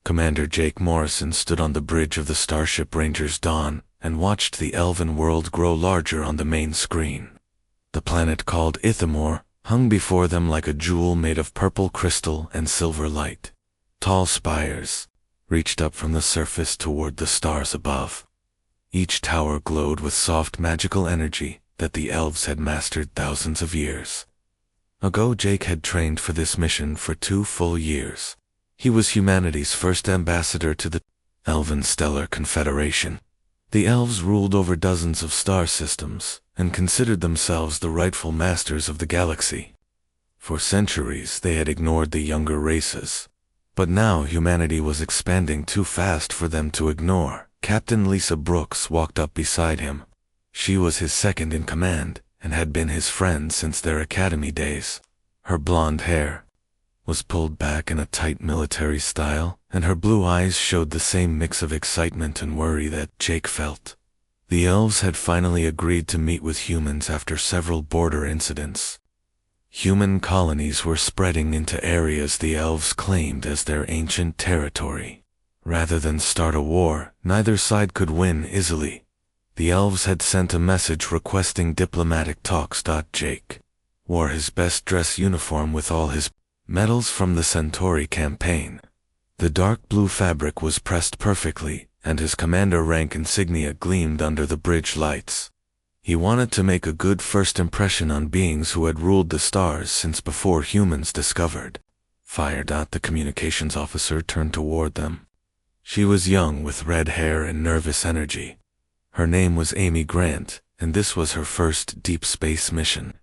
Commander Jake Morrison stood on the bridge of the Starship Ranger's Dawn and watched the elven world grow larger on the main screen. The planet called Ithamor hung before them like a jewel made of purple crystal and silver light. Tall spires reached up from the surface toward the stars above. Each tower glowed with soft magical energy that the elves had mastered thousands of years ago. Jake had trained for this mission for 2 full years. He was humanity's first ambassador to the Elven Stellar Confederation. The elves ruled over dozens of star systems and considered themselves the rightful masters of the galaxy. For centuries they had ignored the younger races. But now humanity was expanding too fast for them to ignore. Captain Lisa Brooks walked up beside him. She was his second in command and had been his friend since their academy days. Her blonde hair was pulled back in a tight military style, and her blue eyes showed the same mix of excitement and worry that Jake felt. The elves had finally agreed to meet with humans after several border incidents. Human colonies were spreading into areas the elves claimed as their ancient territory. Rather than start a war, neither side could win easily. The elves had sent a message requesting diplomatic talks. Jake wore his best dress uniform with all his medals from the Centauri campaign. The dark blue fabric was pressed perfectly, and his commander rank insignia gleamed under the bridge lights. He wanted to make a good first impression on beings who had ruled the stars since before humans discovered fire. The communications officer turned toward them. She was young with red hair and nervous energy. Her name was Amy Grant, and this was her first deep space mission.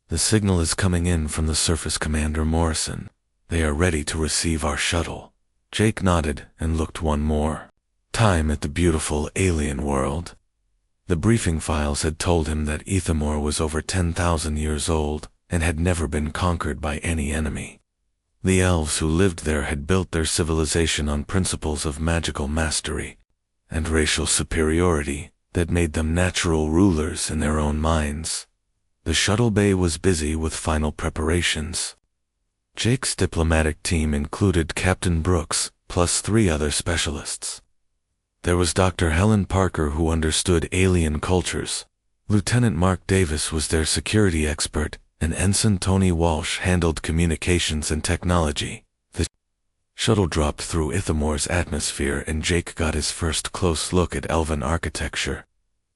The signal is coming in from the surface, Commander Morrison. They are ready to receive our shuttle. Jake nodded and looked one more time at the beautiful alien world. The briefing files had told him that Ithamor was over 10,000 years old and had never been conquered by any enemy. The elves who lived there had built their civilization on principles of magical mastery and racial superiority that made them natural rulers in their own minds. The shuttle bay was busy with final preparations. Jake's diplomatic team included Captain Brooks, plus 3 other specialists. There was Dr. Helen Parker, who understood alien cultures. Lieutenant Mark Davis was their security expert, and Ensign Tony Walsh handled communications and technology. The shuttle dropped through Ithamor's atmosphere, and Jake got his first close look at elven architecture.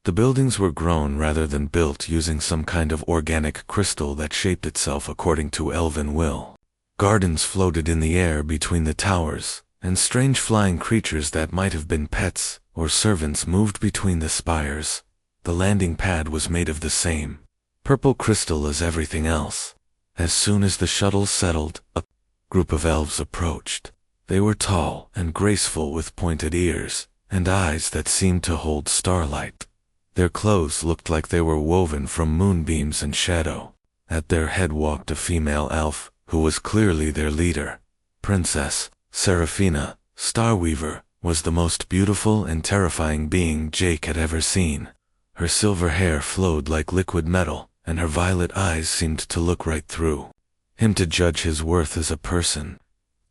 The buildings were grown rather than built using some kind of organic crystal that shaped itself according to elven will. Gardens floated in the air between the towers, and strange flying creatures that might have been pets or servants moved between the spires. The landing pad was made of the same purple crystal as everything else. As soon as the shuttle settled, a group of elves approached. They were tall and graceful with pointed ears and eyes that seemed to hold starlight. Their clothes looked like they were woven from moonbeams and shadow. At their head walked a female elf, who was clearly their leader. Princess Seraphina, Starweaver, was the most beautiful and terrifying being Jake had ever seen. Her silver hair flowed like liquid metal, and her violet eyes seemed to look right through him to judge his worth as a person.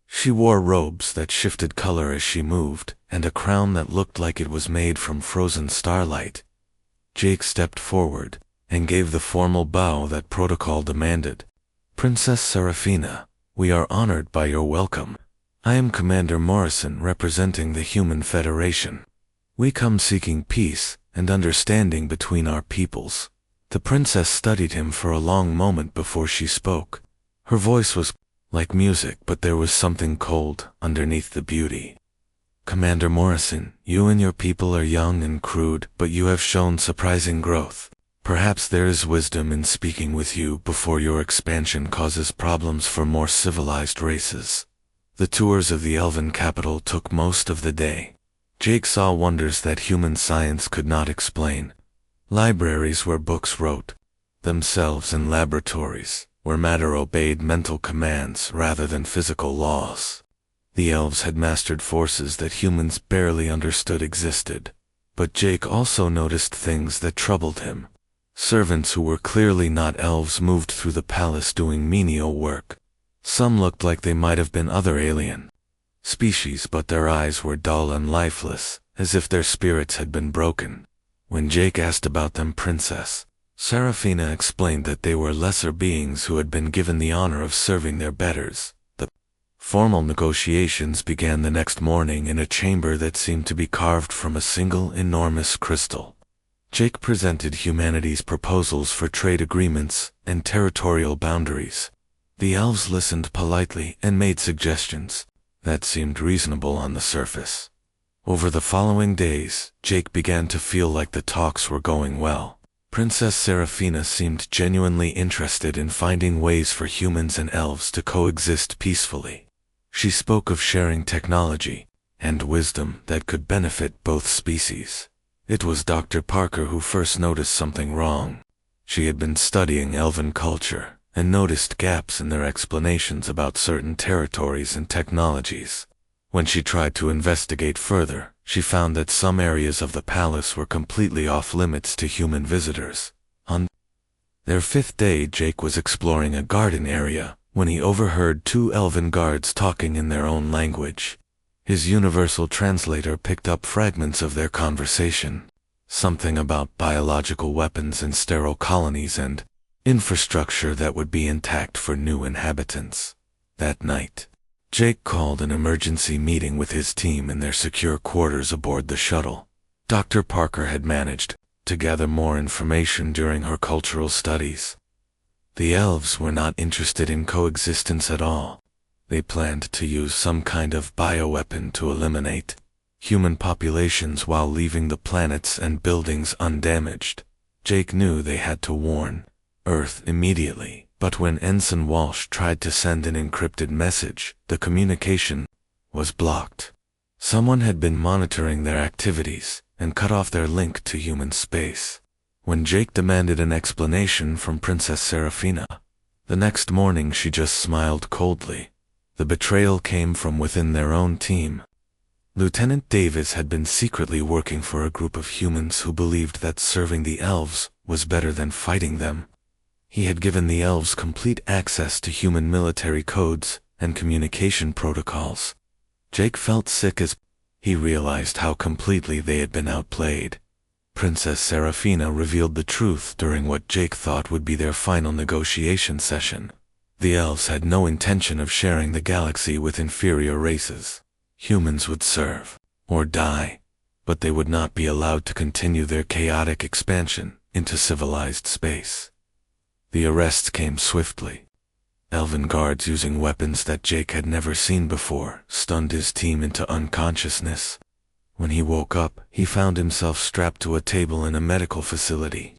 She wore robes that shifted color as she moved, and a crown that looked like it was made from frozen starlight. Jake stepped forward and gave the formal bow that protocol demanded. Princess Seraphina, we are honored by your welcome. I am Commander Morrison, representing the Human Federation. We come seeking peace and understanding between our peoples. The princess studied him for a long moment before she spoke. Her voice was like music, but there was something cold underneath the beauty. Commander Morrison, you and your people are young and crude, but you have shown surprising growth. Perhaps there is wisdom in speaking with you before your expansion causes problems for more civilized races. The tours of the elven capital took most of the day. Jake saw wonders that human science could not explain. Libraries where books wrote themselves and laboratories where matter obeyed mental commands rather than physical laws. The elves had mastered forces that humans barely understood existed. But Jake also noticed things that troubled him. Servants who were clearly not elves moved through the palace doing menial work. Some looked like they might have been other alien species, but their eyes were dull and lifeless, as if their spirits had been broken. When Jake asked about them, Princess Seraphina explained that they were lesser beings who had been given the honor of serving their betters. The formal negotiations began the next morning in a chamber that seemed to be carved from a single enormous crystal. Jake presented humanity's proposals for trade agreements and territorial boundaries. The elves listened politely and made suggestions that seemed reasonable on the surface. Over the following days, Jake began to feel like the talks were going well. Princess Seraphina seemed genuinely interested in finding ways for humans and elves to coexist peacefully. She spoke of sharing technology and wisdom that could benefit both species. It was Dr. Parker who first noticed something wrong. She had been studying elven culture and noticed gaps in their explanations about certain territories and technologies. When she tried to investigate further, she found that some areas of the palace were completely off limits to human visitors. On their fifth day, Jake was exploring a garden area when he overheard two elven guards talking in their own language. His universal translator picked up fragments of their conversation, something about biological weapons and sterile colonies and infrastructure that would be intact for new inhabitants. That night, Jake called an emergency meeting with his team in their secure quarters aboard the shuttle. Dr. Parker had managed to gather more information during her cultural studies. The elves were not interested in coexistence at all. They planned to use some kind of bioweapon to eliminate human populations while leaving the planets and buildings undamaged. Jake knew they had to warn Earth immediately, but when Ensign Walsh tried to send an encrypted message, the communication was blocked. Someone had been monitoring their activities and cut off their link to human space. When Jake demanded an explanation from Princess Seraphina, the next morning she just smiled coldly. The betrayal came from within their own team. Lieutenant Davis had been secretly working for a group of humans who believed that serving the elves was better than fighting them. He had given the elves complete access to human military codes and communication protocols. Jake felt sick as he realized how completely they had been outplayed. Princess Seraphina revealed the truth during what Jake thought would be their final negotiation session. The elves had no intention of sharing the galaxy with inferior races. Humans would serve or die, but they would not be allowed to continue their chaotic expansion into civilized space. The arrests came swiftly. Elven guards using weapons that Jake had never seen before stunned his team into unconsciousness. When he woke up, he found himself strapped to a table in a medical facility.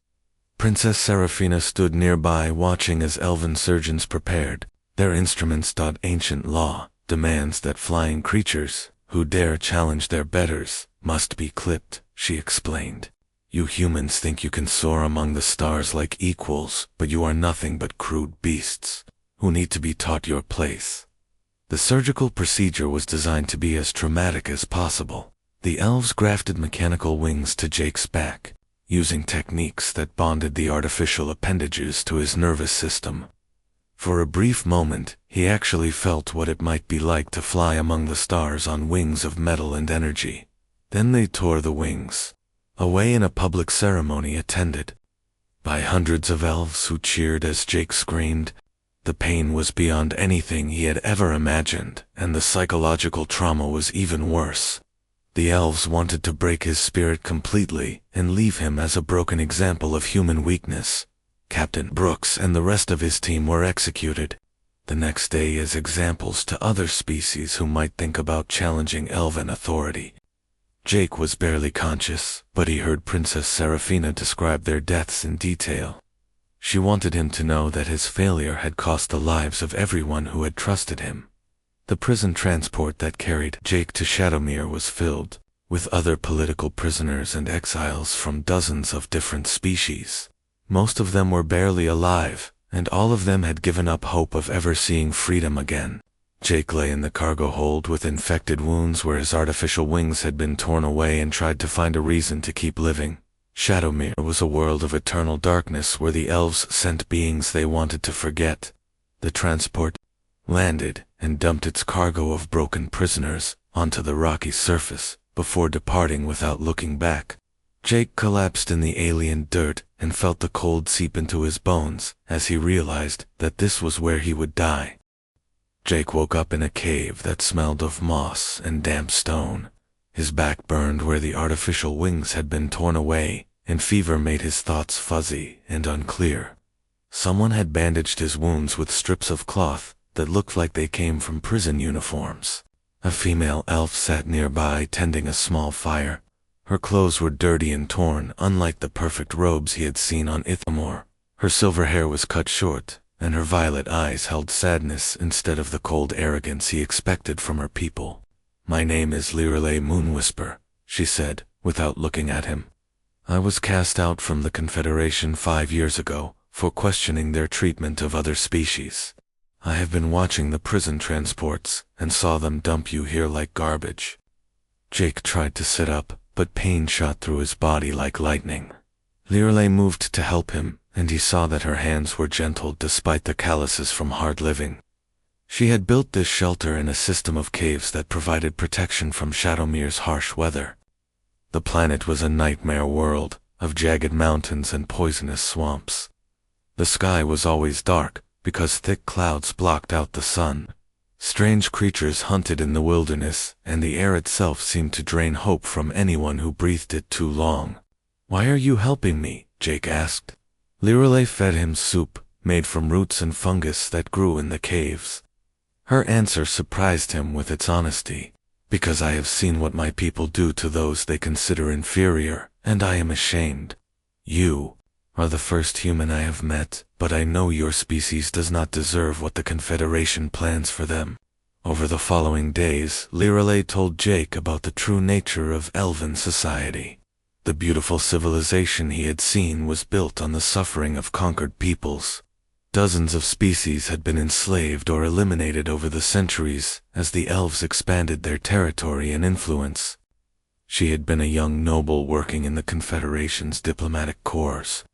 Princess Seraphina stood nearby watching as elven surgeons prepared their instruments. Ancient law demands that flying creatures who dare challenge their betters must be clipped, she explained. You humans think you can soar among the stars like equals, but you are nothing but crude beasts who need to be taught your place. The surgical procedure was designed to be as traumatic as possible. The elves grafted mechanical wings to Jake's back, using techniques that bonded the artificial appendages to his nervous system. For a brief moment, he actually felt what it might be like to fly among the stars on wings of metal and energy. Then they tore the wings away in a public ceremony attended by hundreds of elves who cheered as Jake screamed. The pain was beyond anything he had ever imagined, and the psychological trauma was even worse. The elves wanted to break his spirit completely and leave him as a broken example of human weakness. Captain Brooks and the rest of his team were executed the next day as examples to other species who might think about challenging elven authority. Jake was barely conscious, but he heard Princess Seraphina describe their deaths in detail. She wanted him to know that his failure had cost the lives of everyone who had trusted him. The prison transport that carried Jake to Shadowmere was filled with other political prisoners and exiles from dozens of different species. Most of them were barely alive, and all of them had given up hope of ever seeing freedom again. Jake lay in the cargo hold with infected wounds where his artificial wings had been torn away and tried to find a reason to keep living. Shadowmere was a world of eternal darkness where the elves sent beings they wanted to forget. The transport landed, and dumped its cargo of broken prisoners onto the rocky surface before departing without looking back. Jake collapsed in the alien dirt and felt the cold seep into his bones as he realized that this was where he would die. Jake woke up in a cave that smelled of moss and damp stone. His back burned where the artificial wings had been torn away, and fever made his thoughts fuzzy and unclear. Someone had bandaged his wounds with strips of cloth that looked like they came from prison uniforms. A female elf sat nearby tending a small fire. Her clothes were dirty and torn, unlike the perfect robes he had seen on Ithamor. Her silver hair was cut short, and her violet eyes held sadness instead of the cold arrogance he expected from her people. "My name is Lirelei Moonwhisper," she said, without looking at him. "I was cast out from the Confederation 5 years ago for questioning their treatment of other species. I have been watching the prison transports and saw them dump you here like garbage." Jake tried to sit up, but pain shot through his body like lightning. Lirelei moved to help him, and he saw that her hands were gentle despite the calluses from hard living. She had built this shelter in a system of caves that provided protection from Shadowmere's harsh weather. The planet was a nightmare world of jagged mountains and poisonous swamps. The sky was always dark because thick clouds blocked out the sun. Strange creatures hunted in the wilderness, and the air itself seemed to drain hope from anyone who breathed it too long. "Why are you helping me?" Jake asked. Lirelei fed him soup made from roots and fungus that grew in the caves. Her answer surprised him with its honesty. "Because I have seen what my people do to those they consider inferior, and I am ashamed. You are the first human I have met, but I know your species does not deserve what the Confederation plans for them." Over the following days, Lirelei told Jake about the true nature of elven society. The beautiful civilization he had seen was built on the suffering of conquered peoples. Dozens of species had been enslaved or eliminated over the centuries as the elves expanded their territory and influence. She had been a young noble working in the Confederation's diplomatic corps.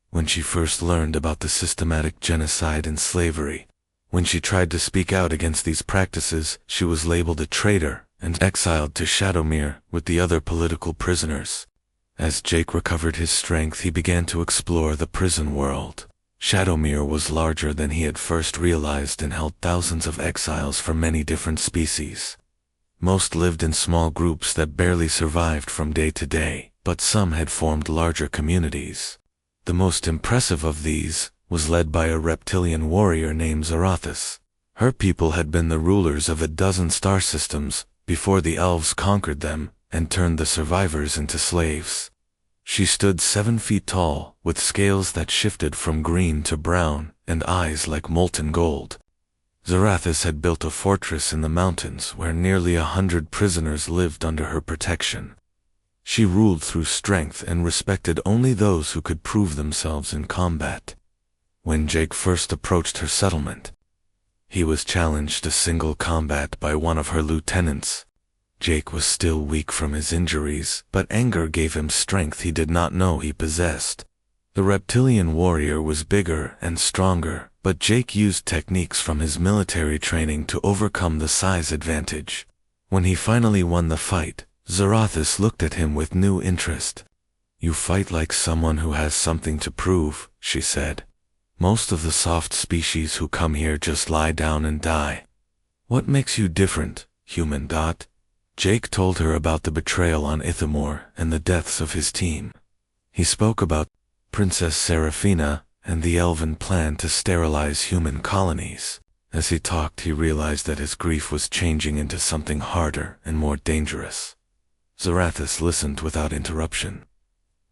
When she first learned about the systematic genocide and slavery, when she tried to speak out against these practices, she was labeled a traitor and exiled to Shadowmere with the other political prisoners. As Jake recovered his strength, he began to explore the prison world. Shadowmere was larger than he had first realized and held thousands of exiles from many different species. Most lived in small groups that barely survived from day to day, but some had formed larger communities. The most impressive of these was led by a reptilian warrior named Zarathus. Her people had been the rulers of a dozen star systems before the elves conquered them and turned the survivors into slaves. She stood 7 feet tall, with scales that shifted from green to brown and eyes like molten gold. Zarathus had built a fortress in the mountains where nearly 100 prisoners lived under her protection. She ruled through strength and respected only those who could prove themselves in combat. When Jake first approached her settlement, he was challenged to single combat by one of her lieutenants. Jake was still weak from his injuries, but anger gave him strength he did not know he possessed. The reptilian warrior was bigger and stronger, but Jake used techniques from his military training to overcome the size advantage. When he finally won the fight, Zarathus looked at him with new interest. "You fight like someone who has something to prove," she said. "Most of the soft species who come here just lie down and die. What makes you different, human dot?" Jake told her about the betrayal on Ithamor and the deaths of his team. He spoke about Princess Seraphina and the elven plan to sterilize human colonies. As he talked, he realized that his grief was changing into something harder and more dangerous. Zarathus listened without interruption.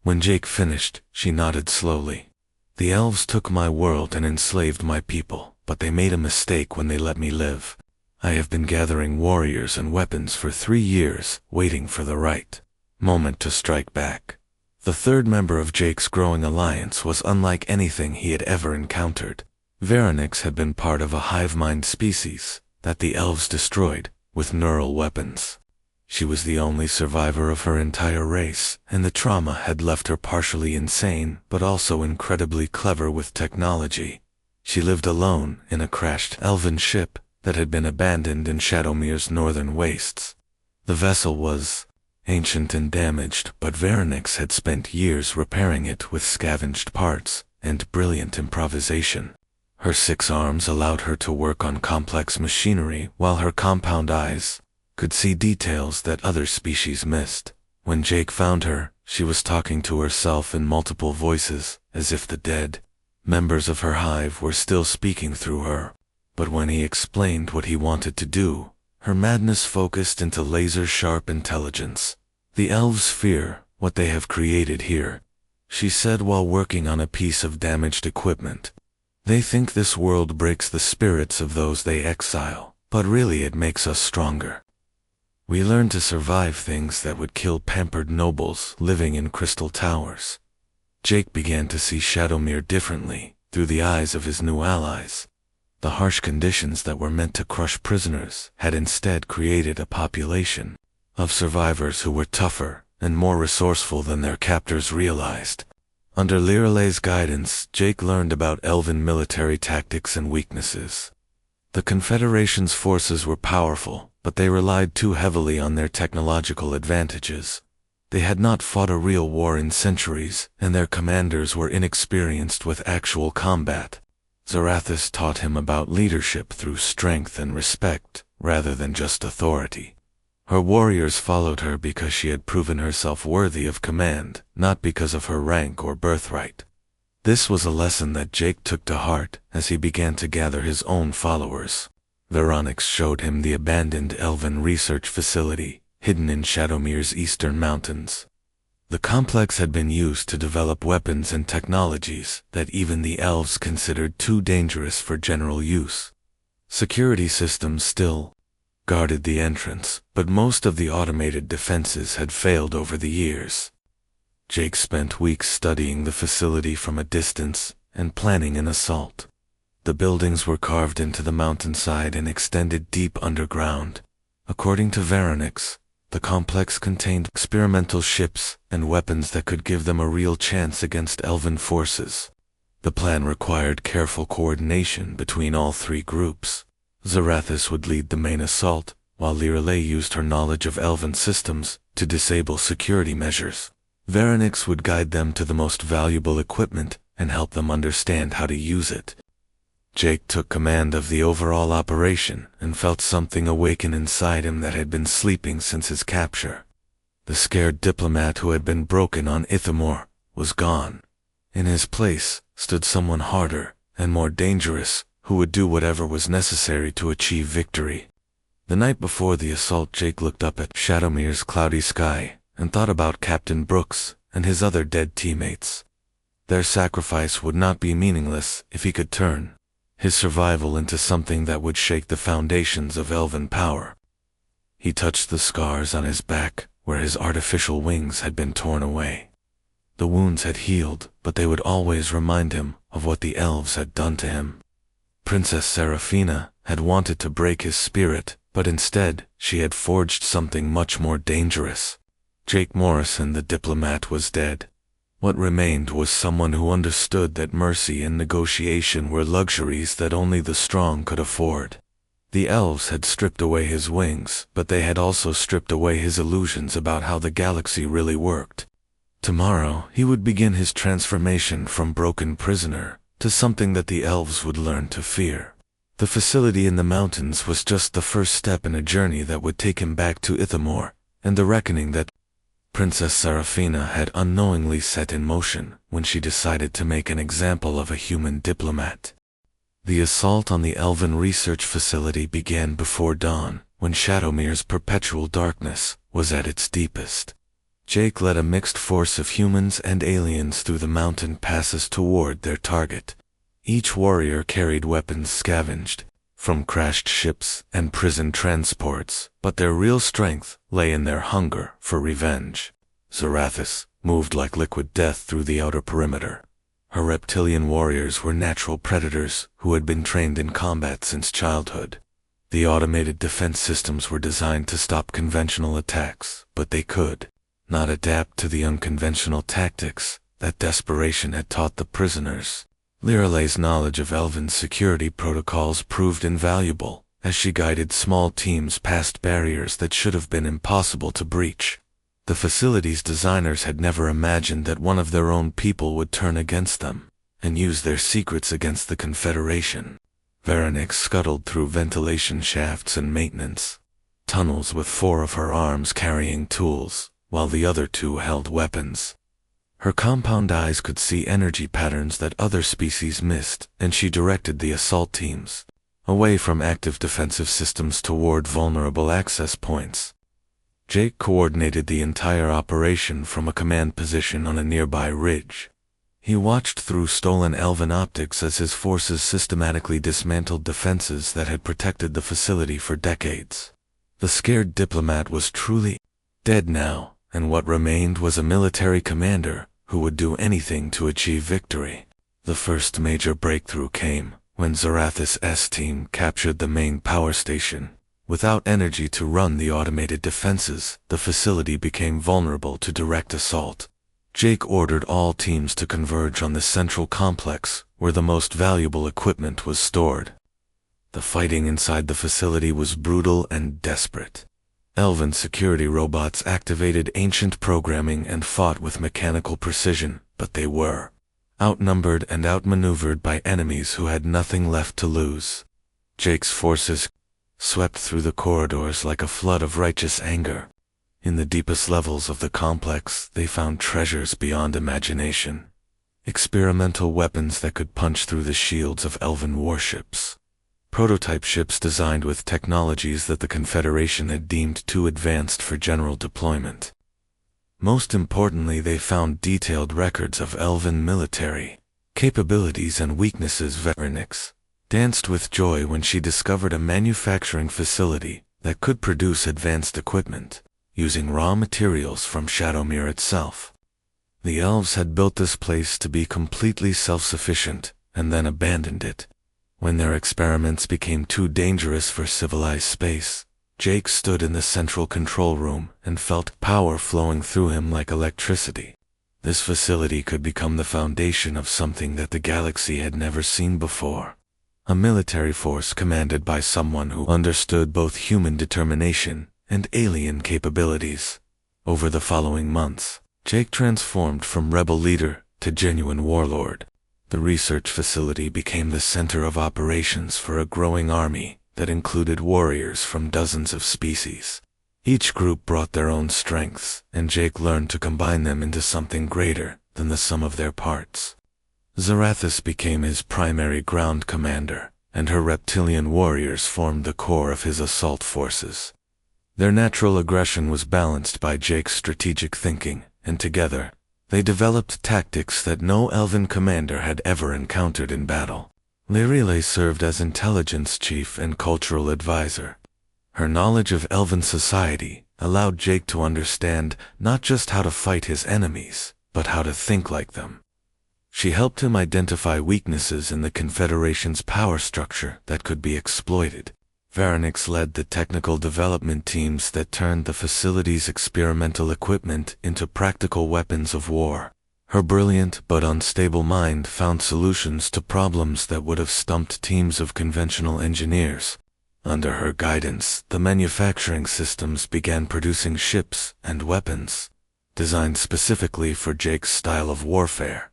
When Jake finished, she nodded slowly. "The elves took my world and enslaved my people, but they made a mistake when they let me live. I have been gathering warriors and weapons for 3 years, waiting for the right moment to strike back." The third member of Jake's growing alliance was unlike anything he had ever encountered. Veronix had been part of a hive mind species that the elves destroyed with neural weapons. She was the only survivor of her entire race, and the trauma had left her partially insane but also incredibly clever with technology. She lived alone in a crashed elven ship, that had been abandoned in Shadowmere's northern wastes. The vessel was ancient and damaged, but Veronix had spent years repairing it with scavenged parts and brilliant improvisation. Her 6 arms allowed her to work on complex machinery, while her compound eyes could see details that other species missed. When Jake found her, she was talking to herself in multiple voices, as if the dead members of her hive were still speaking through her. But when he explained what he wanted to do, her madness focused into laser-sharp intelligence. "The elves fear what they have created here," she said while working on a piece of damaged equipment. "They think this world breaks the spirits of those they exile, but really it makes us stronger. We learn to survive things that would kill pampered nobles living in crystal towers." Jake began to see Shadowmere differently, through the eyes of his new allies. The harsh conditions that were meant to crush prisoners had instead created a population of survivors who were tougher and more resourceful than their captors realized. Under Liralay's guidance, Jake learned about elven military tactics and weaknesses. The Confederation's forces were powerful, but they relied too heavily on their technological advantages. They had not fought a real war in centuries, and their commanders were inexperienced with actual combat. Zarathus taught him about leadership through strength and respect, rather than just authority. Her warriors followed her because she had proven herself worthy of command, not because of her rank or birthright. This was a lesson that Jake took to heart as he began to gather his own followers. Veronix showed him the abandoned elven research facility, hidden in Shadowmere's eastern mountains. The complex had been used to develop weapons and technologies that even the elves considered too dangerous for general use. Security systems still guarded the entrance, but most of the automated defenses had failed over the years. Jake spent weeks studying the facility from a distance and planning an assault. The buildings were carved into the mountainside and extended deep underground. According to Veronix, the complex contained experimental ships and weapons that could give them a real chance against elven forces. The plan required careful coordination between all 3 groups. Zarathus would lead the main assault, while Liralay used her knowledge of elven systems to disable security measures. Veronix would guide them to the most valuable equipment and help them understand how to use it. Jake took command of the overall operation and felt something awaken inside him that had been sleeping since his capture. The scared diplomat who had been broken on Ithamore was gone. In his place stood someone harder and more dangerous, who would do whatever was necessary to achieve victory. The night before the assault, Jake looked up at Shadowmere's cloudy sky and thought about Captain Brooks and his other dead teammates. Their sacrifice would not be meaningless if he could turn his survival into something that would shake the foundations of elven power. He touched the scars on his back where his artificial wings had been torn away. The wounds had healed, but they would always remind him of what the elves had done to him. Princess Seraphina had wanted to break his spirit, but instead she had forged something much more dangerous. Jake Morrison, the diplomat, was dead. What remained was someone who understood that mercy and negotiation were luxuries that only the strong could afford. The elves had stripped away his wings, but they had also stripped away his illusions about how the galaxy really worked. Tomorrow, he would begin his transformation from broken prisoner to something that the elves would learn to fear. The facility in the mountains was just the first step in a journey that would take him back to Ithamore, and the reckoning that Princess Seraphina had unknowingly set in motion when she decided to make an example of a human diplomat. The assault on the elven research facility began before dawn, when Shadowmere's perpetual darkness was at its deepest. Jake led a mixed force of humans and aliens through the mountain passes toward their target. Each warrior carried weapons scavenged from crashed ships and prison transports, but their real strength lay in their hunger for revenge. Zarathus moved like liquid death through the outer perimeter. Her reptilian warriors were natural predators who had been trained in combat since childhood. The automated defense systems were designed to stop conventional attacks, but they could not adapt to the unconventional tactics that desperation had taught the prisoners. Liralay's knowledge of elven security protocols proved invaluable, as she guided small teams past barriers that should have been impossible to breach. The facility's designers had never imagined that one of their own people would turn against them and use their secrets against the Confederation. Veronix scuttled through ventilation shafts and maintenance tunnels with 4 of her arms carrying tools, while the other 2 held weapons. Her compound eyes could see energy patterns that other species missed, and she directed the assault teams away from active defensive systems toward vulnerable access points. Jake coordinated the entire operation from a command position on a nearby ridge. He watched through stolen elven optics as his forces systematically dismantled defenses that had protected the facility for decades. The scared diplomat was truly dead now, and what remained was a military commander who would do anything to achieve victory. The first major breakthrough came when Zarathis' team captured the main power station. Without energy to run the automated defenses, the facility became vulnerable to direct assault. Jake ordered all teams to converge on the central complex, where the most valuable equipment was stored. The fighting inside the facility was brutal and desperate. Elven security robots activated ancient programming and fought with mechanical precision, but they were outnumbered and outmaneuvered by enemies who had nothing left to lose. Jake's forces swept through the corridors like a flood of righteous anger. In the deepest levels of the complex, they found treasures beyond imagination. Experimental weapons that could punch through the shields of elven warships. Prototype ships designed with technologies that the Confederation had deemed too advanced for general deployment. Most importantly, they found detailed records of elven military capabilities and weaknesses. Veronix danced with joy when she discovered a manufacturing facility that could produce advanced equipment, using raw materials from Shadowmere itself. The elves had built this place to be completely self-sufficient, and then abandoned it. When their experiments became too dangerous for civilized space, Jake stood in the central control room and felt power flowing through him like electricity. This facility could become the foundation of something that the galaxy had never seen before. A military force commanded by someone who understood both human determination and alien capabilities. Over the following months, Jake transformed from rebel leader to genuine warlord. The research facility became the center of operations for a growing army that included warriors from dozens of species. Each group brought their own strengths, and Jake learned to combine them into something greater than the sum of their parts. Zarathis became his primary ground commander, and her reptilian warriors formed the core of his assault forces. Their natural aggression was balanced by Jake's strategic thinking, and together, they developed tactics that no elven commander had ever encountered in battle. Lyrile served as intelligence chief and cultural advisor. Her knowledge of elven society allowed Jake to understand not just how to fight his enemies, but how to think like them. She helped him identify weaknesses in the Confederation's power structure that could be exploited. Veronix led the technical development teams that turned the facility's experimental equipment into practical weapons of war. Her brilliant but unstable mind found solutions to problems that would have stumped teams of conventional engineers. Under her guidance, the manufacturing systems began producing ships and weapons, designed specifically for Jake's style of warfare.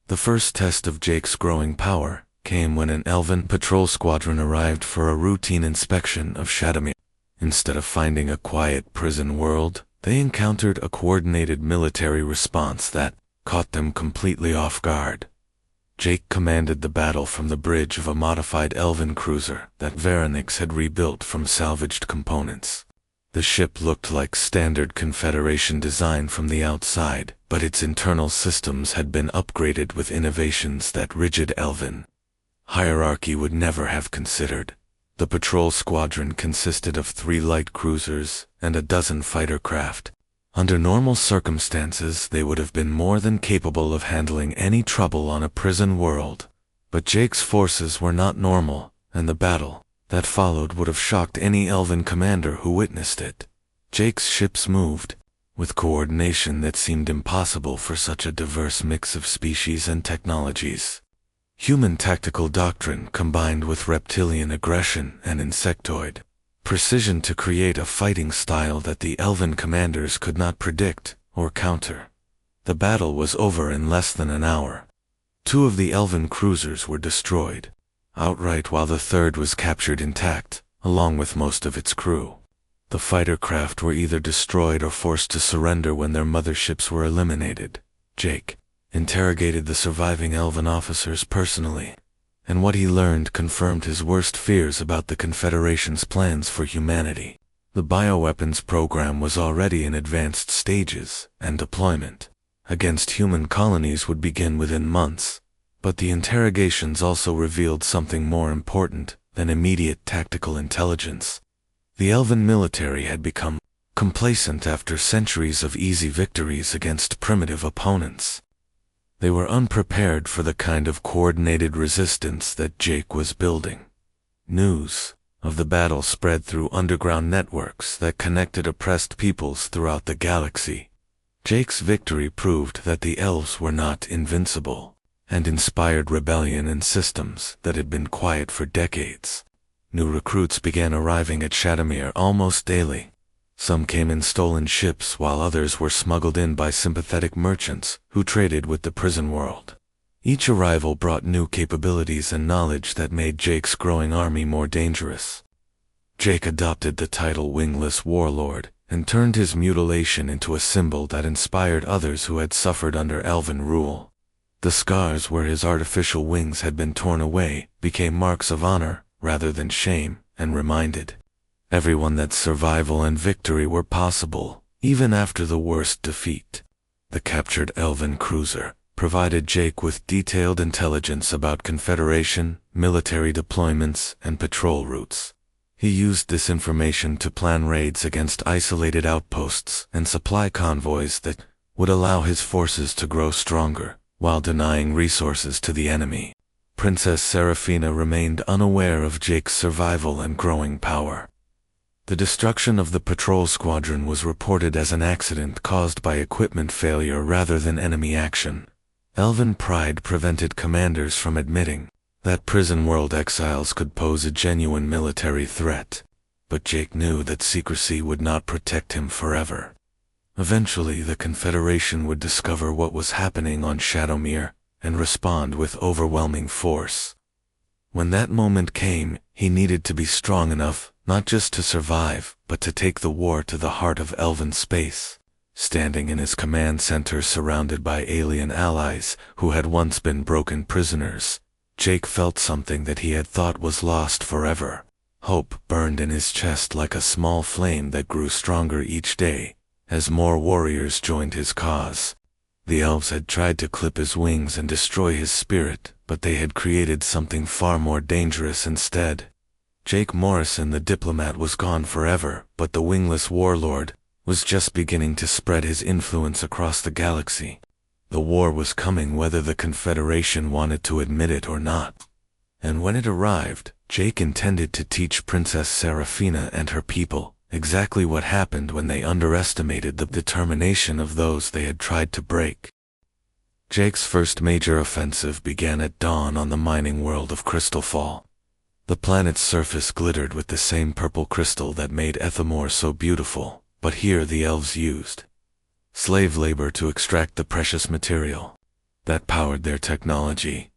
The first test of Jake's growing power came when an elven patrol squadron arrived for a routine inspection of Shadowmere. Instead of finding a quiet prison world, they encountered a coordinated military response that caught them completely off guard. Jake commanded the battle from the bridge of a modified elven cruiser that Veronix had rebuilt from salvaged components. The ship looked like standard Confederation design from the outside, but its internal systems had been upgraded with innovations that rigid elven hierarchy would never have considered. The patrol squadron consisted of 3 light cruisers and a dozen fighter craft. Under normal circumstances, they would have been more than capable of handling any trouble on a prison world. But Jake's forces were not normal, and the battle that followed would have shocked any elven commander who witnessed it. Jake's ships moved with coordination that seemed impossible for such a diverse mix of species and technologies. Human tactical doctrine combined with reptilian aggression and insectoid precision to create a fighting style that the elven commanders could not predict or counter. The battle was over in less than an hour. 2 of the elven cruisers were destroyed outright while the third was captured intact, along with most of its crew. The fighter craft were either destroyed or forced to surrender when their motherships were eliminated. Jake interrogated the surviving elven officers personally, and what he learned confirmed his worst fears about the Confederation's plans for humanity. The bioweapons program was already in advanced stages, and deployment against human colonies would begin within months. But the interrogations also revealed something more important than immediate tactical intelligence. The elven military had become complacent after centuries of easy victories against primitive opponents. They were unprepared for the kind of coordinated resistance that Jake was building. News of the battle spread through underground networks that connected oppressed peoples throughout the galaxy. Jake's victory proved that the elves were not invincible, and inspired rebellion in systems that had been quiet for decades. New recruits began arriving at Shadowmere almost daily. Some came in stolen ships while others were smuggled in by sympathetic merchants who traded with the prison world. Each arrival brought new capabilities and knowledge that made Jake's growing army more dangerous. Jake adopted the title Wingless Warlord and turned his mutilation into a symbol that inspired others who had suffered under elven rule. The scars where his artificial wings had been torn away became marks of honor rather than shame, and reminded everyone that survival and victory were possible, even after the worst defeat. The captured elven cruiser provided Jake with detailed intelligence about Confederation, military deployments, and patrol routes. He used this information to plan raids against isolated outposts and supply convoys that would allow his forces to grow stronger, while denying resources to the enemy. Princess Seraphina remained unaware of Jake's survival and growing power. The destruction of the patrol squadron was reported as an accident caused by equipment failure rather than enemy action. Elven pride prevented commanders from admitting that prison world exiles could pose a genuine military threat, but Jake knew that secrecy would not protect him forever. Eventually, the Confederation would discover what was happening on Shadowmere and respond with overwhelming force. When that moment came, he needed to be strong enough not just to survive, but to take the war to the heart of elven space. Standing in his command center surrounded by alien allies who had once been broken prisoners, Jake felt something that he had thought was lost forever. Hope burned in his chest like a small flame that grew stronger each day as more warriors joined his cause. The elves had tried to clip his wings and destroy his spirit, but they had created something far more dangerous instead. Jake Morrison the diplomat was gone forever, but the wingless warlord was just beginning to spread his influence across the galaxy. The war was coming whether the Confederation wanted to admit it or not. And when it arrived, Jake intended to teach Princess Seraphina and her people exactly what happened when they underestimated the determination of those they had tried to break. Jake's first major offensive began at dawn on the mining world of Crystalfall. The planet's surface glittered with the same purple crystal that made Ethamore so beautiful, but here the elves used slave labor to extract the precious material that powered their technology.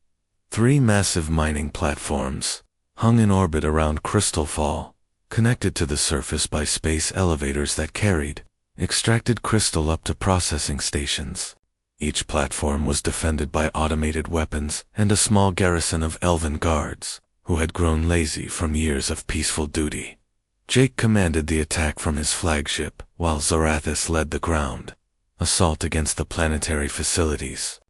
3 massive mining platforms hung in orbit around Crystalfall, connected to the surface by space elevators that carried extracted crystal up to processing stations. Each platform was defended by automated weapons and a small garrison of elven guards who had grown lazy from years of peaceful duty. Jake commanded the attack from his flagship, while Zarathis led the ground assault against the planetary facilities.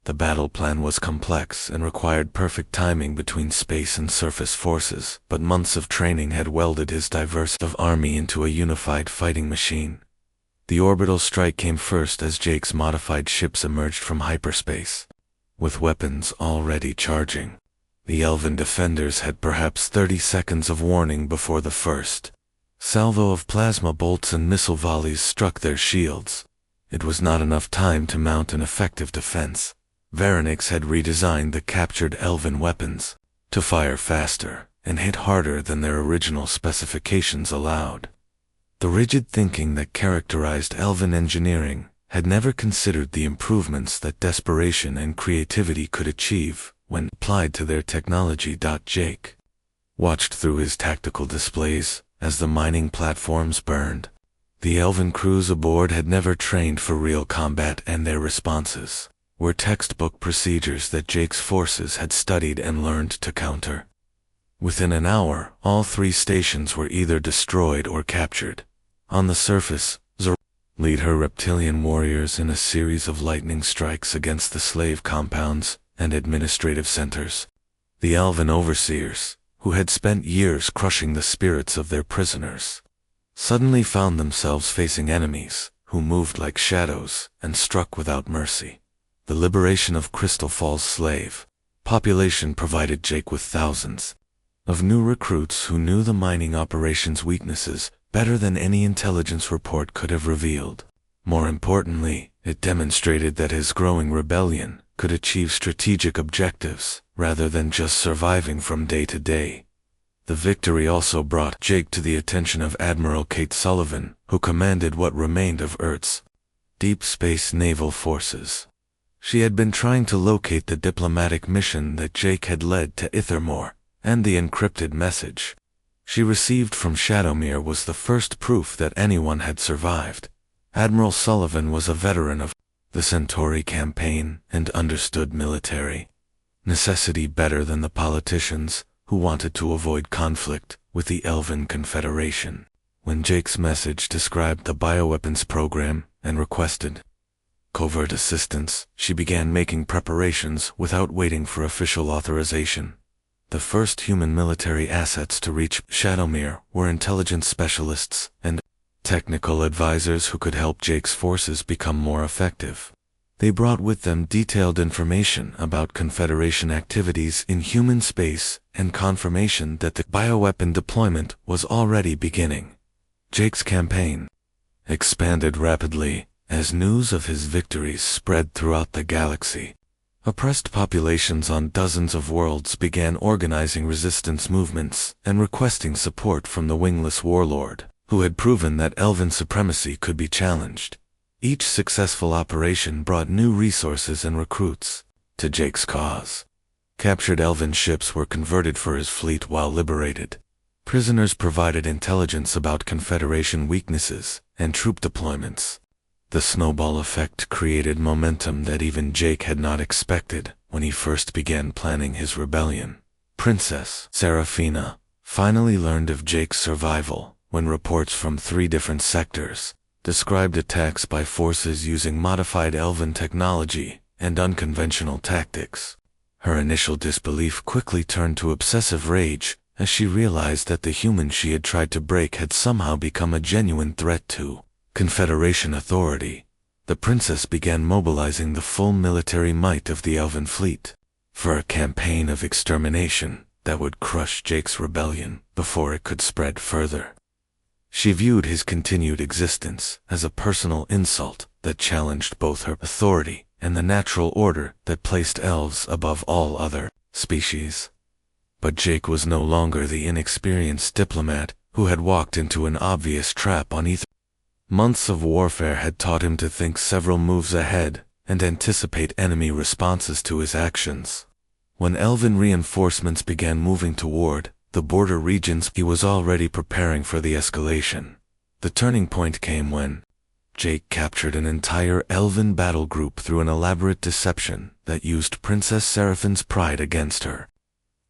The battle plan was complex and required perfect timing between space and surface forces, but months of training had welded his diverse army into a unified fighting machine. The orbital strike came first as Jake's modified ships emerged from hyperspace, with weapons already charging. The elven defenders had perhaps 30 seconds of warning before the first salvo of plasma bolts and missile volleys struck their shields. It was not enough time to mount an effective defense. Varanix had redesigned the captured elven weapons to fire faster and hit harder than their original specifications allowed. The rigid thinking that characterized elven engineering had never considered the improvements that desperation and creativity could achieve when applied to their technology. Jake watched through his tactical displays as the mining platforms burned. The elven crews aboard had never trained for real combat, and their responses were textbook procedures that Jake's forces had studied and learned to counter. Within an hour, all 3 stations were either destroyed or captured. On the surface, Zor lead her reptilian warriors in a series of lightning strikes against the slave compounds and administrative centers. The elven overseers, who had spent years crushing the spirits of their prisoners, suddenly found themselves facing enemies who moved like shadows and struck without mercy. The liberation of Crystal Fall's slave population provided Jake with thousands of new recruits who knew the mining operations' weaknesses better than any intelligence report could have revealed. More importantly, it demonstrated that his growing rebellion could achieve strategic objectives rather than just surviving from day to day. The victory also brought Jake to the attention of Admiral Kate Sullivan, who commanded what remained of Earth's deep space naval forces. She had been trying to locate the diplomatic mission that Jake had led to Ithermore, and the encrypted message she received from Shadowmere was the first proof that anyone had survived. Admiral Sullivan was a veteran of the Centauri campaign and understood military necessity better than the politicians who wanted to avoid conflict with the Elven Confederation. When Jake's message described the bioweapons program and requested covert assistance, she began making preparations without waiting for official authorization. The first human military assets to reach Shadowmere were intelligence specialists and technical advisors who could help Jake's forces become more effective. They brought with them detailed information about Confederation activities in human space and confirmation that the bioweapon deployment was already beginning. Jake's campaign expanded rapidly as news of his victories spread throughout the galaxy. Oppressed populations on dozens of worlds began organizing resistance movements and requesting support from the wingless Warlord, who had proven that Elven supremacy could be challenged. Each successful operation brought new resources and recruits to Jake's cause. Captured Elven ships were converted for his fleet while liberated. Prisoners provided intelligence about Confederation weaknesses and troop deployments. The snowball effect created momentum that even Jake had not expected when he first began planning his rebellion. Princess Seraphina finally learned of Jake's survival when reports from 3 different sectors described attacks by forces using modified Elven technology and unconventional tactics. Her initial disbelief quickly turned to obsessive rage as she realized that the human she had tried to break had somehow become a genuine threat to Confederation authority. The princess began mobilizing the full military might of the Elven fleet for a campaign of extermination that would crush Jake's rebellion before it could spread further. She viewed his continued existence as a personal insult that challenged both her authority and the natural order that placed elves above all other species. But Jake was no longer the inexperienced diplomat who had walked into an obvious trap on Ether. Months of warfare had taught him to think several moves ahead and anticipate enemy responses to his actions. When Elven reinforcements began moving toward the border regions, he was already preparing for the escalation. The turning point came when Jake captured an entire Elven battle group through an elaborate deception that used Princess Seraphine's pride against her.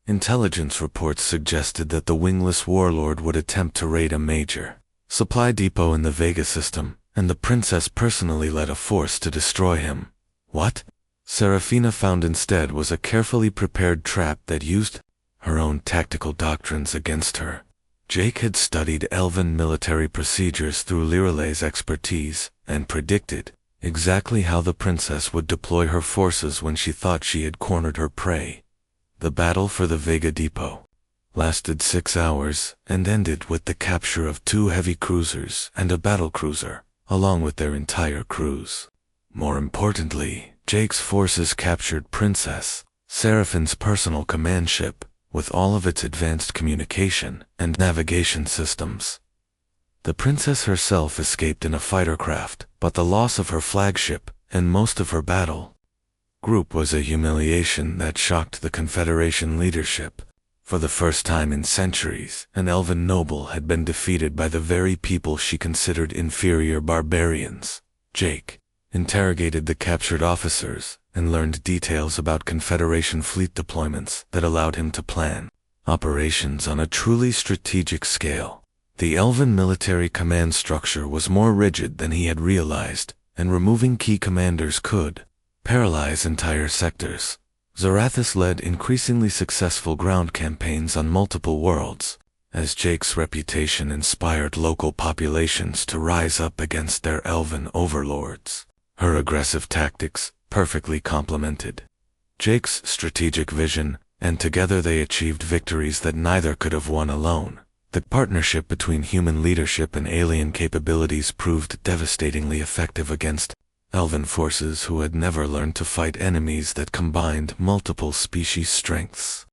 Intelligence reports suggested that the wingless Warlord would attempt to raid a major supply depot in the Vega system, and the princess personally led a force to destroy him. What Seraphina found instead was a carefully prepared trap that used her own tactical doctrines against her. Jake had studied Elven military procedures through Liralay's expertise and predicted exactly how the princess would deploy her forces when she thought she had cornered her prey. The battle for the Vega depot lasted 6 hours and ended with the capture of 2 heavy cruisers and a battlecruiser, along with their entire crews. More importantly, Jake's forces captured Princess Seraphine's personal command ship, with all of its advanced communication and navigation systems. The princess herself escaped in a fighter craft, but the loss of her flagship and most of her battle group was a humiliation that shocked the Confederation leadership. For the first time in centuries, an elven noble had been defeated by the very people she considered inferior barbarians. Jake interrogated the captured officers and learned details about Confederation fleet deployments that allowed him to plan operations on a truly strategic scale. The elven military command structure was more rigid than he had realized, and removing key commanders could paralyze entire sectors. Zarathus led increasingly successful ground campaigns on multiple worlds, as Jake's reputation inspired local populations to rise up against their elven overlords. Her aggressive tactics perfectly complemented Jake's strategic vision, and together they achieved victories that neither could have won alone. The partnership between human leadership and alien capabilities proved devastatingly effective against elven forces who had never learned to fight enemies that combined multiple species' strengths.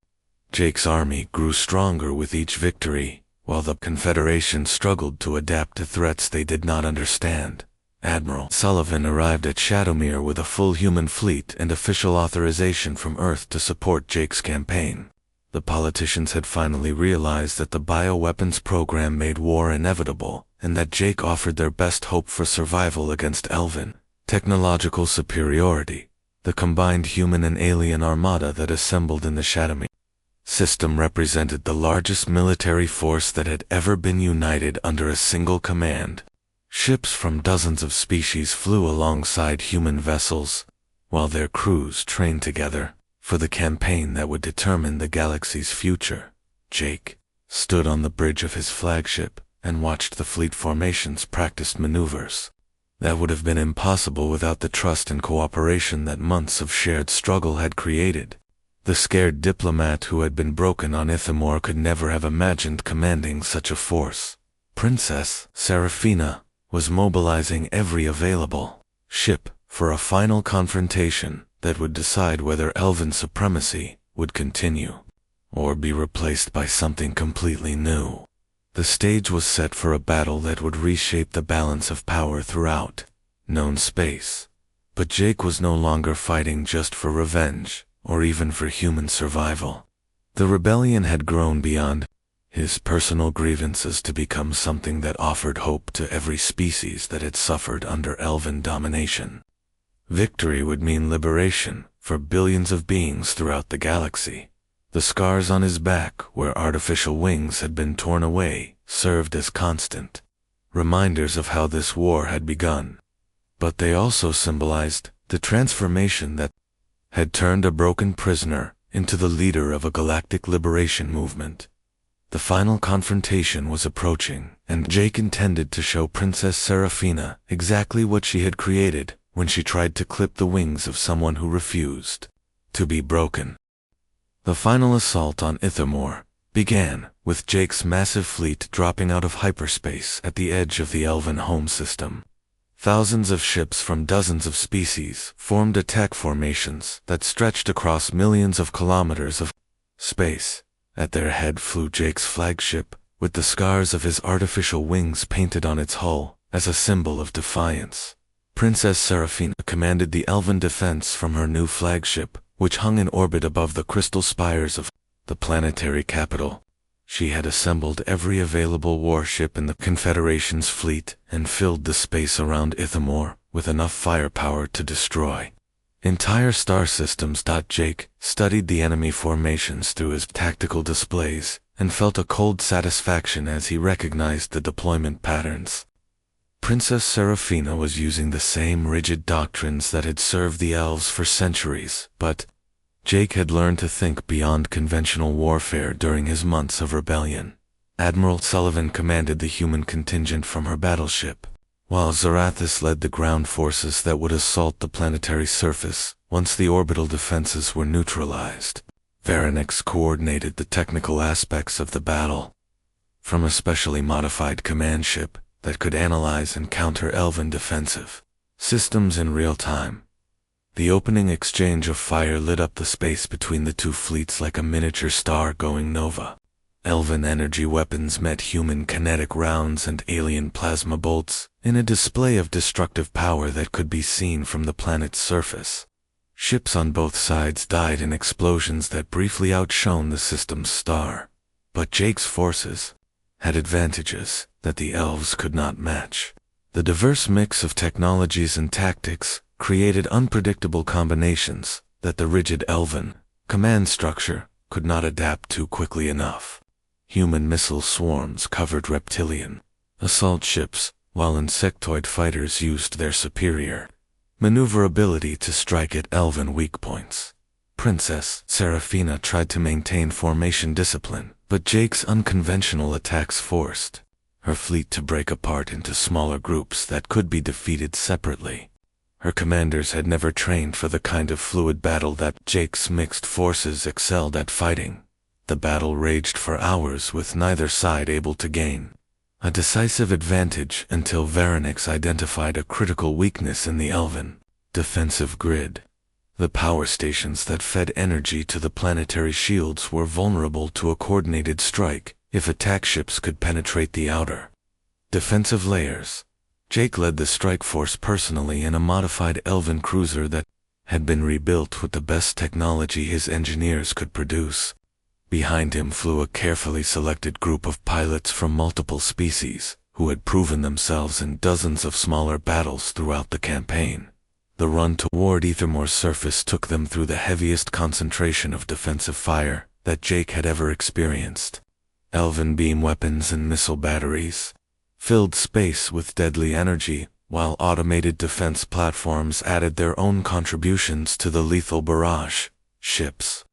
Jake's army grew stronger with each victory, while the Confederation struggled to adapt to threats they did not understand. Admiral Sullivan arrived at Shadowmere with a full human fleet and official authorization from Earth to support Jake's campaign. The politicians had finally realized that the bioweapons program made war inevitable, and that Jake offered their best hope for survival against elven technological superiority. The combined human and alien armada that assembled in the Shadowmere system represented the largest military force that had ever been united under a single command. Ships from dozens of species flew alongside human vessels, while their crews trained together for the campaign that would determine the galaxy's future. Jake stood on the bridge of his flagship and watched the fleet formations practice maneuvers. That would have been impossible without the trust and cooperation that months of shared struggle had created. The scared diplomat who had been broken on Ithamor could never have imagined commanding such a force. Princess Seraphina was mobilizing every available ship for a final confrontation that would decide whether elven supremacy would continue or be replaced by something completely new. The stage was set for a battle that would reshape the balance of power throughout known space. But Jake was no longer fighting just for revenge, or even for human survival. The rebellion had grown beyond his personal grievances to become something that offered hope to every species that had suffered under elven domination. Victory would mean liberation for billions of beings throughout the galaxy. The scars on his back, where artificial wings had been torn away, served as constant reminders of how this war had begun. But they also symbolized the transformation that had turned a broken prisoner into the leader of a galactic liberation movement. The final confrontation was approaching, and Jake intended to show Princess Seraphina exactly what she had created when she tried to clip the wings of someone who refused to be broken. The final assault on Ithamor began with Jake's massive fleet dropping out of hyperspace at the edge of the elven home system. Thousands of ships from dozens of species formed attack formations that stretched across millions of kilometers of space. At their head flew Jake's flagship, with the scars of his artificial wings painted on its hull as a symbol of defiance. Princess Seraphina commanded the elven defense from her new flagship, which hung in orbit above the crystal spires of the planetary capital. She had assembled every available warship in the Confederation's fleet and filled the space around Ithamor with enough firepower to destroy entire star systems. Jake studied the enemy formations through his tactical displays and felt a cold satisfaction as he recognized the deployment patterns. Princess Seraphina was using the same rigid doctrines that had served the elves for centuries, but Jake had learned to think beyond conventional warfare during his months of rebellion. Admiral Sullivan commanded the human contingent from her battleship, while Zarathus led the ground forces that would assault the planetary surface once the orbital defenses were neutralized. Veranex coordinated the technical aspects of the battle, from a specially modified command ship that could analyze and counter elven defensive systems in real time. The opening exchange of fire lit up the space between the two fleets like a miniature star-going nova. Elven energy weapons met human kinetic rounds and alien plasma bolts in a display of destructive power that could be seen from the planet's surface. Ships on both sides died in explosions that briefly outshone the system's star. But Jake's forces had advantages that the elves could not match. The diverse mix of technologies and tactics created unpredictable combinations that the rigid elven command structure could not adapt to quickly enough. Human missile swarms covered reptilian assault ships, while insectoid fighters used their superior maneuverability to strike at elven weak points. Princess Seraphina tried to maintain formation discipline, but Jake's unconventional attacks forced her fleet to break apart into smaller groups that could be defeated separately. Her commanders had never trained for the kind of fluid battle that Jake's mixed forces excelled at fighting. The battle raged for hours with neither side able to gain a decisive advantage until Varanix identified a critical weakness in the elven defensive grid. The power stations that fed energy to the planetary shields were vulnerable to a coordinated strike if attack ships could penetrate the outer defensive layers. Jake led the strike force personally in a modified elven cruiser that had been rebuilt with the best technology his engineers could produce. Behind him flew a carefully selected group of pilots from multiple species, who had proven themselves in dozens of smaller battles throughout the campaign. The run toward Ethermore's surface took them through the heaviest concentration of defensive fire that Jake had ever experienced. Elven beam weapons and missile batteries filled space with deadly energy, while automated defense platforms added their own contributions to the lethal barrage. Ships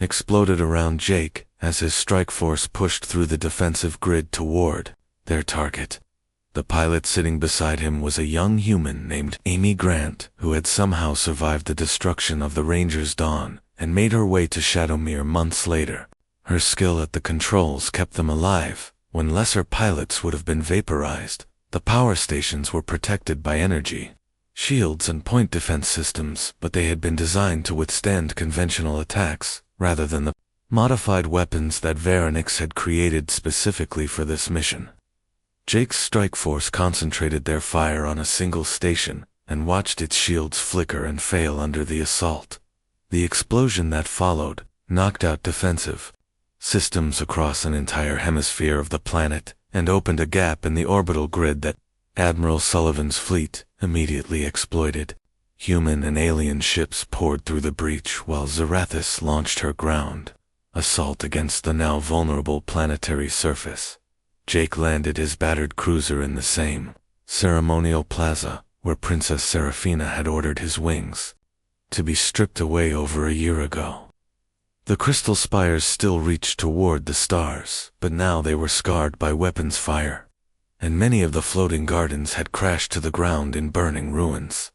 exploded around Jake as his strike force pushed through the defensive grid toward their target. The pilot sitting beside him was a young human named Amy Grant, who had somehow survived the destruction of the Ranger's Dawn and made her way to Shadowmere months later. Her skill at the controls kept them alive. When lesser pilots would have been vaporized, the power stations were protected by energy shields and point defense systems, but they had been designed to withstand conventional attacks rather than the modified weapons that Varanix had created specifically for this mission. Jake's strike force concentrated their fire on a single station and watched its shields flicker and fail under the assault. The explosion that followed knocked out defensive systems across an entire hemisphere of the planet and opened a gap in the orbital grid that Admiral Sullivan's fleet immediately exploited. Human and alien ships poured through the breach while Zarathus launched her ground assault against the now vulnerable planetary surface. Jake landed his battered cruiser in the same ceremonial plaza where Princess Seraphina had ordered his wings to be stripped away over a year ago. The crystal spires still reached toward the stars, but now they were scarred by weapons fire, and many of the floating gardens had crashed to the ground in burning ruins.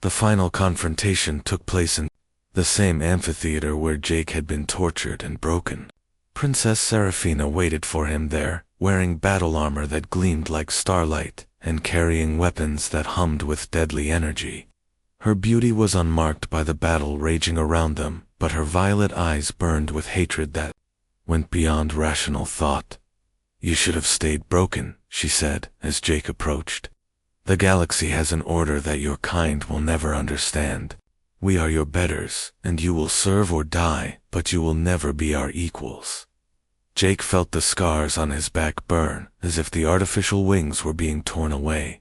The final confrontation took place in the same amphitheater where Jake had been tortured and broken. Princess Seraphina waited for him there, wearing battle armor that gleamed like starlight and carrying weapons that hummed with deadly energy. Her beauty was unmarked by the battle raging around them, but her violet eyes burned with hatred that went beyond rational thought. "You should have stayed broken," she said as Jake approached. "The galaxy has an order that your kind will never understand. We are your betters, and you will serve or die, but you will never be our equals." Jake felt the scars on his back burn, as if the artificial wings were being torn away.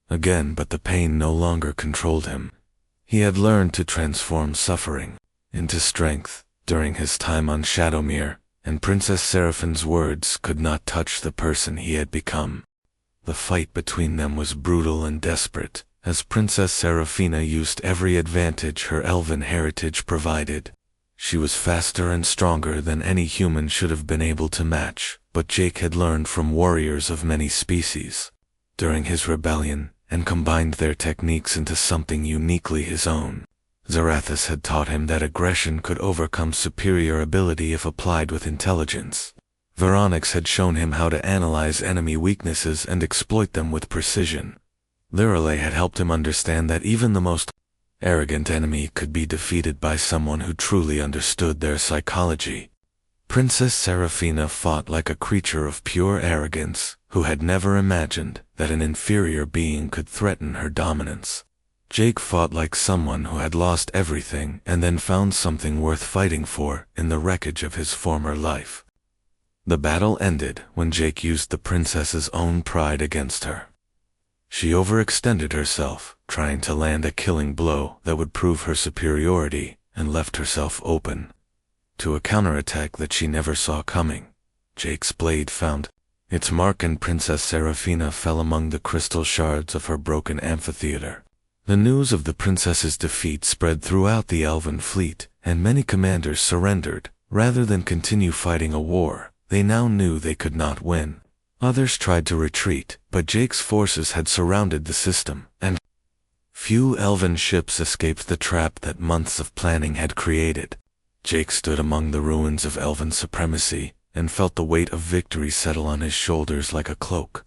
Again, but the pain no longer controlled him. He had learned to transform suffering into strength during his time on Shadowmere, and Princess Seraphine's words could not touch the person he had become. The fight between them was brutal and desperate, as Princess Seraphina used every advantage her elven heritage provided. She was faster and stronger than any human should have been able to match, but Jake had learned from warriors of many species during his rebellion, and combined their techniques into something uniquely his own. Zarathus had taught him that aggression could overcome superior ability if applied with intelligence. Varanix had shown him how to analyze enemy weaknesses and exploit them with precision. Lirelei had helped him understand that even the most arrogant enemy could be defeated by someone who truly understood their psychology. Princess Seraphina fought like a creature of pure arrogance, who had never imagined that an inferior being could threaten her dominance. Jake fought like someone who had lost everything and then found something worth fighting for in the wreckage of his former life. The battle ended when Jake used the princess's own pride against her. She overextended herself, trying to land a killing blow that would prove her superiority, and left herself open to a counterattack that she never saw coming. Jake's blade found its mark and Princess Seraphina fell among the crystal shards of her broken amphitheater. The news of the princess's defeat spread throughout the elven fleet, and many commanders surrendered. Rather than continue fighting a war they now knew they could not win. Others tried to retreat, but Jake's forces had surrounded the system, and few elven ships escaped the trap that months of planning had created. Jake stood among the ruins of elven supremacy, and felt the weight of victory settle on his shoulders like a cloak.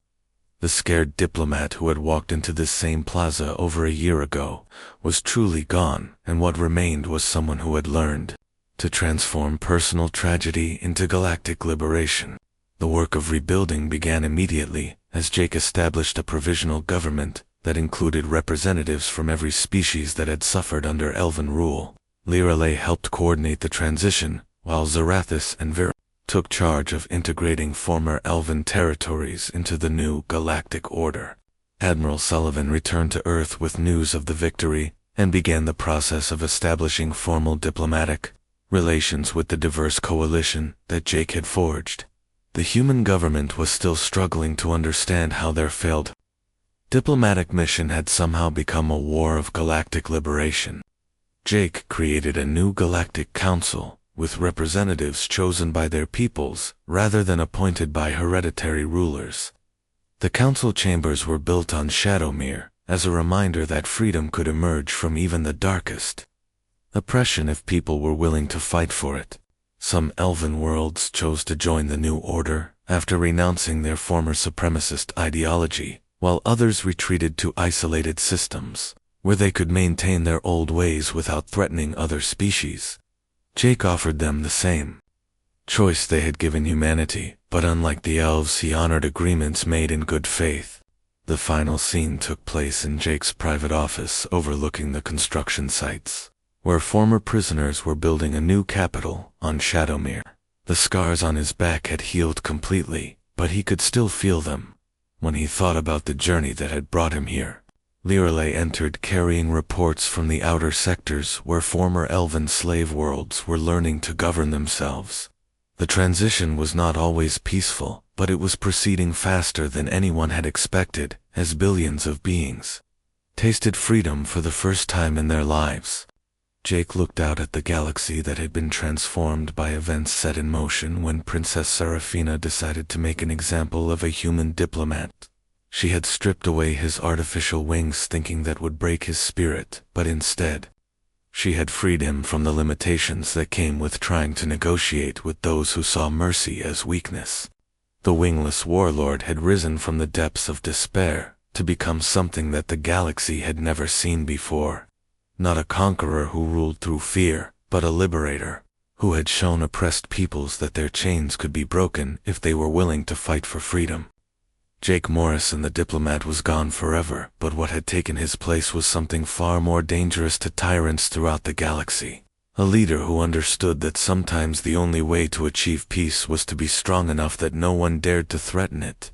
The scared diplomat who had walked into this same plaza over a year ago was truly gone, and what remained was someone who had learned to transform personal tragedy into galactic liberation. The work of rebuilding began immediately, as Jake established a provisional government that included representatives from every species that had suffered under elven rule. Lirale helped coordinate the transition, while Zarathis and Vir took charge of integrating former elven territories into the new galactic order. Admiral Sullivan returned to Earth with news of the victory, and began the process of establishing formal diplomatic relations with the diverse coalition that Jake had forged. The human government was still struggling to understand how their failed diplomatic mission had somehow become a war of galactic liberation. Jake created a new galactic council, with representatives chosen by their peoples rather than appointed by hereditary rulers. The council chambers were built on Shadowmere, as a reminder that freedom could emerge from even the darkest oppression if people were willing to fight for it. Some elven worlds chose to join the new order after renouncing their former supremacist ideology, while others retreated to isolated systems, where they could maintain their old ways without threatening other species. Jake offered them the same choice they had given humanity, but unlike the elves, he honored agreements made in good faith. The final scene took place in Jake's private office overlooking the construction sites, where former prisoners were building a new capital on Shadowmere. The scars on his back had healed completely, but he could still feel them when he thought about the journey that had brought him here. Lirale entered carrying reports from the outer sectors where former elven slave worlds were learning to govern themselves. The transition was not always peaceful, but it was proceeding faster than anyone had expected, as billions of beings tasted freedom for the first time in their lives. Jake looked out at the galaxy that had been transformed by events set in motion when Princess Seraphina decided to make an example of a human diplomat. She had stripped away his artificial wings thinking that would break his spirit, but instead, she had freed him from the limitations that came with trying to negotiate with those who saw mercy as weakness. The wingless warlord had risen from the depths of despair to become something that the galaxy had never seen before. Not a conqueror who ruled through fear, but a liberator who had shown oppressed peoples that their chains could be broken if they were willing to fight for freedom. Jake Morrison, the diplomat, was gone forever, but what had taken his place was something far more dangerous to tyrants throughout the galaxy. A leader who understood that sometimes the only way to achieve peace was to be strong enough that no one dared to threaten it.